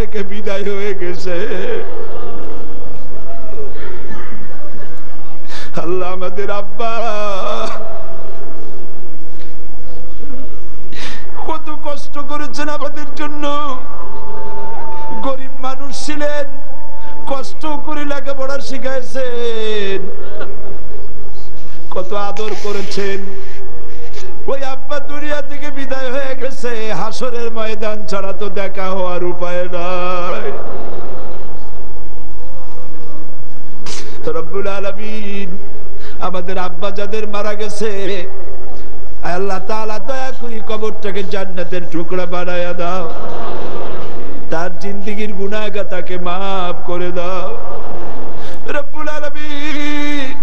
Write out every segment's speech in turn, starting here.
থেকে বিদায় হয়ে গেছে। আল্লাহ আমাদের আব্বা কত কষ্ট করেছেন আমাদের জন্য। গরিব মানুষ ছিলেন, কষ্ট করে লেখাপড়া শিখাইছেন, কত আদর করেছেন। ওই আব্বা দুনিয়া থেকে বিদায় হয়ে গেছে, হাসরের ময়দান ছাড়া তো দেখা হওয়ার উপায় নাই। রব্বুল আলামিন আমাদের আব্বা যাদের মারা গেছে, আল্লাহ তাআলা দয়া করে কবরটাকে জান্নাতের টুকরা বানায়া দাও, তার জিন্দেগীর গুনাহগাতাকে মাফ করে দাও। রব্বুল আলামিন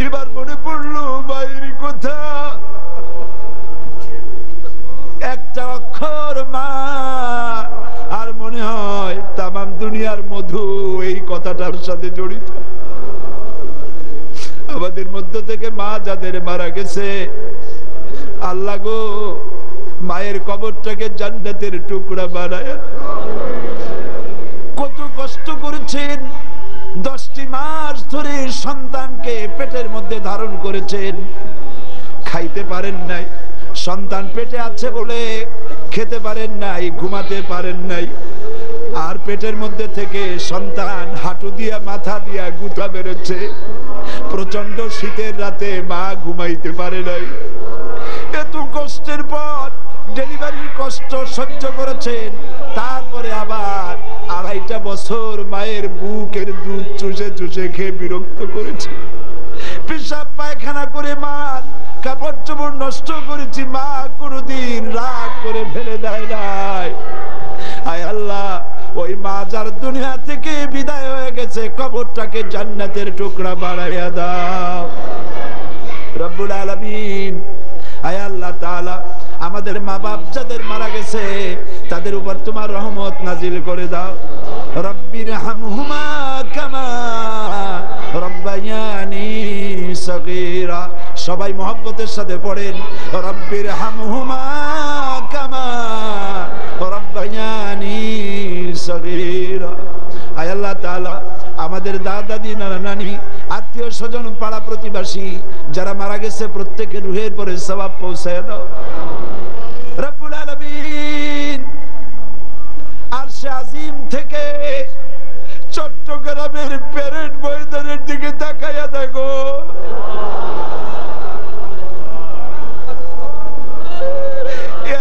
এবার মনে পড়লো মায়ের কথা, একটা অক্ষর মা, আর মনে হয় তামাম দুনিয়ার মধু এই কথাটার সাথে জড়িত। আমাদের মধ্য থেকে মা যাদের মারা গেছে, আল্লাহ গো মায়ের কবরটাকে জান্নাতের টুকরা বানায়। কত কষ্ট করেছেন, 10টি মাস ধরে সন্তানকে পেটের মধ্যে ধারণ করেছেন, খাইতে পারেন নাই, সন্তান পেটে আছে বলে খেতে পারেন নাই, ঘুমাতে পারেন নাই, আর পেটের মধ্যে থেকে সন্তান হাঁটু দিয়া মাথা দিয়া গুঁতা বেরোচ্ছে। প্রচন্ড শীতের রাতে মা ঘুমাইতে পারে নাই। এত কষ্টের পর ডেলিভারির কষ্ট সহ্য করেছেন, তারপরে আবার 2.5 বছর মায়ের বুকের দুধ চুষে চুষে খেয়ে বিরক্ত করেছে। পেশাব পায়খানা করে মা কাপড় চোপড় নষ্ট করেছি, মা কোনদিন রাগ করে ফেলে দেয় নাই। আয় আল্লাহ, ওই মা যার দুনিয়া থেকে বিদায় হয়ে গেছে, কবরটাকে জান্নাতের টুকরা বানাইয়া দাও। রব্বুল আলামিন আয় আল্লাহ তাআলা আমাদের মা বাপ যাদের মারা গেছে, তাদের উপর তোমার রহমত নাজিল করে দাও। রব্বিরহামহুমা কামা রব্বায়ানি সগীরা। সবাই মহব্বতের সাথে পড়েন, রব্বিরহামহুমা কামা রব্বায়ানি সগীরা। আয় আল্লাহ তাআলা আমাদের দাদা দাদি নানা নানি আত্মীয় স্বজন পাড়া প্রতিবেশী যারা মারা গেছে প্রত্যেকের রুহের পরে সওয়াব পৌঁছায় দাও। রব্বুল আলামিন আরশে আজিম থেকে চট্টগ্রামের প্যারেড ময়দানের দিকে তাকায়া দেখো,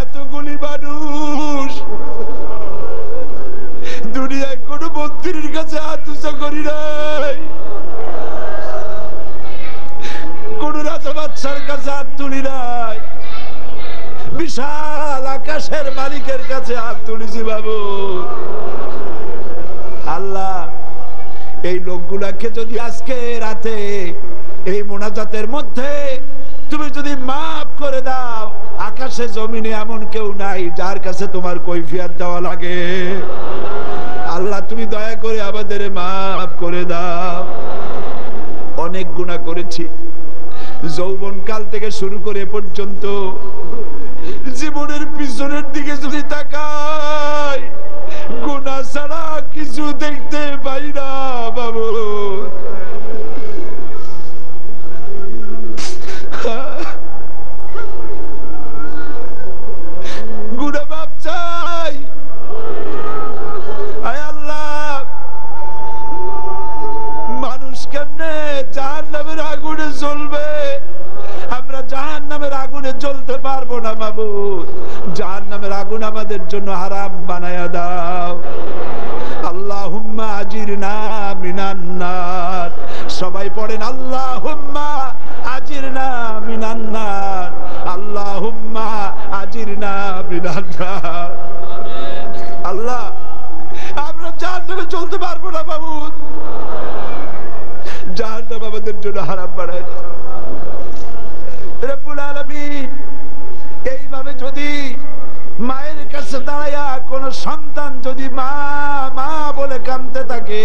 এতগুলি মানুষ দুনিয়ায় কোন মন্ত্রীর কাছে হাত উঁচা করি নাই, কোন রাজা বাদশার কাছে হাত তুলি নাই, বিশাল আকাশের মালিকের কাছে হাত তুলেছি বাবু। আল্লাহ এই লোকগুলাকে যদি আজকে রাতে এই মোনাজাতের মধ্যে তুমি যদি মাফ করে দাও, আকাশে জমিনে এমন কেউ নাই যার কাছে তোমার কৈফিয়ত দেওয়া লাগে। আল্লাহ তুমি দয়া করে আমাদের মাফ করে দাও। অনেক গুনাহ করেছি, যৌবন কাল থেকে শুরু করে পর্যন্ত জীবনের পিছনের দিকে যদি তাকাই, গুনাহ ছাড়া কিছু দেখতে পাই না বাবু। গুনাহ মাপ চাই। আয় আল্লাহ, মানুষ কেমনে জাহান্নামের আগুনে জ্বলবে, আমরা জাহান্নামের আগুনে জ্বলতে পারবো না মাবুদ। জাহান্নামের আগুন আমাদের জন্য হারাম বানায়া দাও। আল্লাহুম্মা আজিরনা মিনান নার। সবাই পড়েন আল্লাহুম্মা আজিরনা মিনান নার, আল্লাহুম্মা আজিরনা মিনান নার। আল্লাহ আমরা জাহান্নামে চলতে পারবো না মাবুদ, জাহান্নাম আমাদের জন্য হারাম বানায় দাও। রব্বুল আলামিন এইভাবে যদি মায়ের কাছে দাঁড়ায়া কোন সন্তান যদি মা মা বলে কাঁদতে থাকে,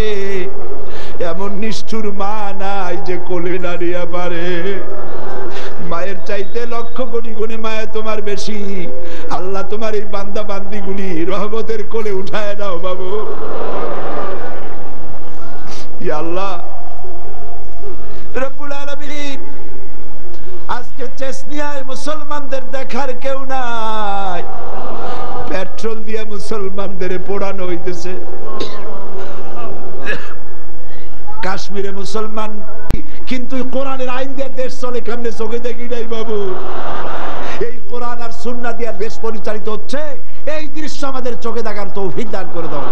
এমন নিষ্ঠুর মা নাই যে কোলে দাঁড়িয়ে পারে। মায়ের চাইতে লক্ষ কোটি গুণে মায়া তোমার বেশি। আল্লাহ তোমার এই বান্দা বান্দিগুলি রহমতের কোলে উঠায় নাও বাবু। ইয়া আল্লাহ রব্বুল আলামিন, আজকে চেচনিয়ায় মুসলমানদের দেখার কেউ নাই, পেট্রোল দিয়ে মুসলমানদের পোড়ানো হইতেছে। কাশ্মীরে মুসলমান, কিন্তু কোরআনের আইন দিয়ে দেশ চলে কেমনে চোখে দেখি নাই বাবু। এই কোরআন আর সুন্নাহ দিয়ে দেশ পরিচালিত হচ্ছে, এই দৃশ্য আমাদের চোখে দেখার তৌফিক দান করে দাও।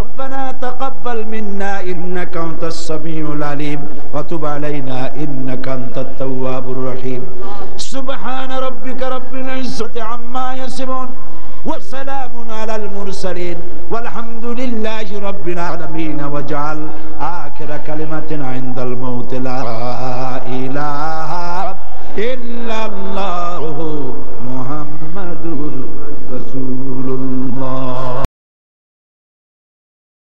ربنا تقبل منا إنك أنت السميع العليم وتب علينا إنك أنت التواب الرحيم سبحان ربك رب العزة عما يصفون وسلام على المرسلين والحمد لله رب العالمين واجعل آخر كلمة عند الموت لا إله إلا